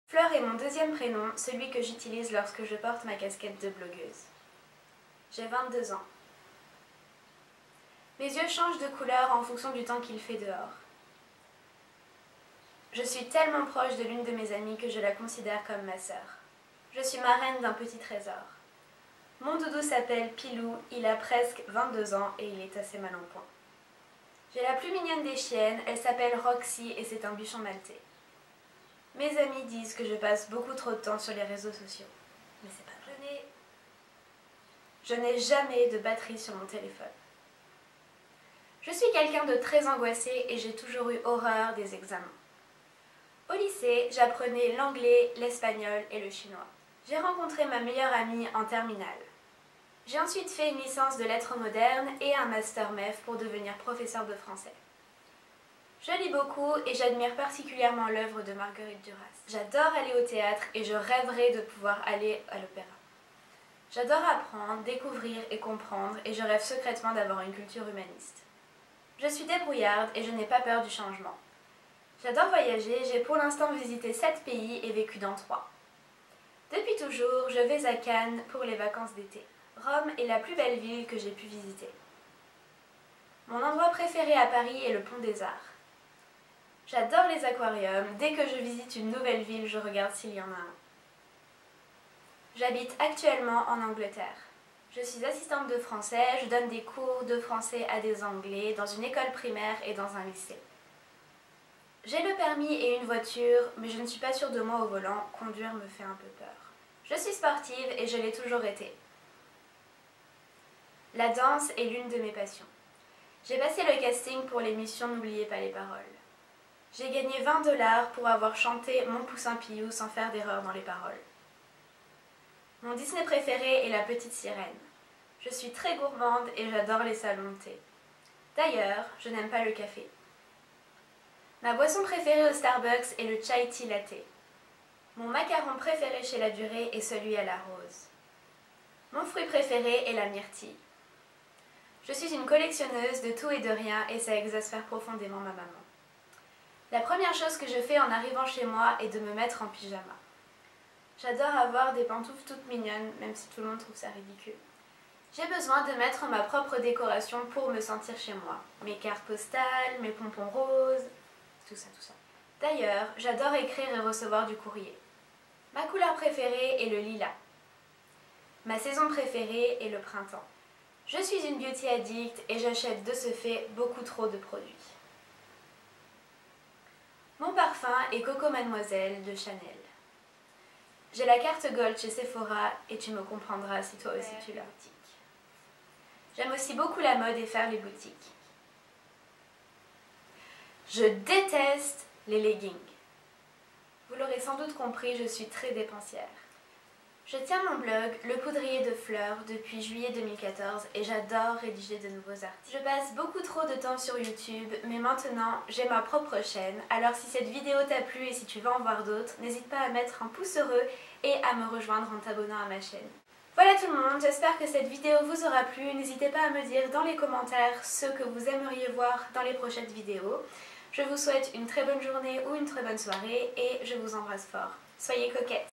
Fleur est mon deuxième prénom, celui que j'utilise lorsque je porte ma casquette de blogueuse. J'ai 22 ans. Mes yeux changent de couleur en fonction du temps qu'il fait dehors. Je suis tellement proche de l'une de mes amies que je la considère comme ma sœur. Je suis marraine d'un petit trésor. Mon doudou s'appelle Pilou, il a presque 22 ans et il est assez mal en point. J'ai la plus mignonne des chiennes, elle s'appelle Roxy et c'est un bichon maltais. Mes amis disent que je passe beaucoup trop de temps sur les réseaux sociaux. Mais c'est pas vrai. Je n'ai jamais de batterie sur mon téléphone. Je suis quelqu'un de très angoissé et j'ai toujours eu horreur des examens. Au lycée, j'apprenais l'anglais, l'espagnol et le chinois. J'ai rencontré ma meilleure amie en terminale. J'ai ensuite fait une licence de lettres modernes et un master MEF pour devenir professeur de français. Je lis beaucoup et j'admire particulièrement l'œuvre de Marguerite Duras. J'adore aller au théâtre et je rêverais de pouvoir aller à l'opéra. J'adore apprendre, découvrir et comprendre et je rêve secrètement d'avoir une culture humaniste. Je suis débrouillarde et je n'ai pas peur du changement. J'adore voyager, j'ai pour l'instant visité 7 pays et vécu dans 3. Depuis toujours, je vais à Cannes pour les vacances d'été. Rome est la plus belle ville que j'ai pu visiter. Mon endroit préféré à Paris est le Pont des Arts. J'adore les aquariums, dès que je visite une nouvelle ville, je regarde s'il y en a un. J'habite actuellement en Angleterre. Je suis assistante de français, je donne des cours de français à des Anglais dans une école primaire et dans un lycée. J'ai le permis et une voiture, mais je ne suis pas sûre de moi au volant, conduire me fait un peu peur. Je suis sportive et je l'ai toujours été. La danse est l'une de mes passions. J'ai passé le casting pour l'émission N'oubliez pas les paroles. J'ai gagné 20 $ pour avoir chanté Mon poussin Pilou sans faire d'erreur dans les paroles. Mon Disney préféré est La Petite Sirène. Je suis très gourmande et j'adore les salons de thé. D'ailleurs, je n'aime pas le café. Ma boisson préférée au Starbucks est le chai tea latte. Mon macaron préféré chez La Durée est celui à la rose. Mon fruit préféré est la myrtille. Je suis une collectionneuse de tout et de rien et ça exaspère profondément ma maman. La première chose que je fais en arrivant chez moi est de me mettre en pyjama. J'adore avoir des pantoufles toutes mignonnes, même si tout le monde trouve ça ridicule. J'ai besoin de mettre ma propre décoration pour me sentir chez moi. Mes cartes postales, mes pompons roses, tout ça. D'ailleurs, j'adore écrire et recevoir du courrier. Ma couleur préférée est le lilas. Ma saison préférée est le printemps. Je suis une beauty addict et j'achète de ce fait beaucoup trop de produits. Mon parfum est Coco Mademoiselle de Chanel. J'ai la carte Gold chez Sephora et tu me comprendras si toi aussi tu l'as. J'aime aussi beaucoup la mode et faire les boutiques. Je déteste les leggings. Vous l'aurez sans doute compris, je suis très dépensière. Je tiens mon blog, Le Poudrier de Fleurs, depuis juillet 2014 et j'adore rédiger de nouveaux articles. Je passe beaucoup trop de temps sur YouTube, mais maintenant j'ai ma propre chaîne. Alors si cette vidéo t'a plu et si tu veux en voir d'autres, n'hésite pas à mettre un pouce heureux et à me rejoindre en t'abonnant à ma chaîne. Voilà tout le monde, j'espère que cette vidéo vous aura plu. N'hésitez pas à me dire dans les commentaires ce que vous aimeriez voir dans les prochaines vidéos. Je vous souhaite une très bonne journée ou une très bonne soirée et je vous embrasse fort. Soyez coquettes!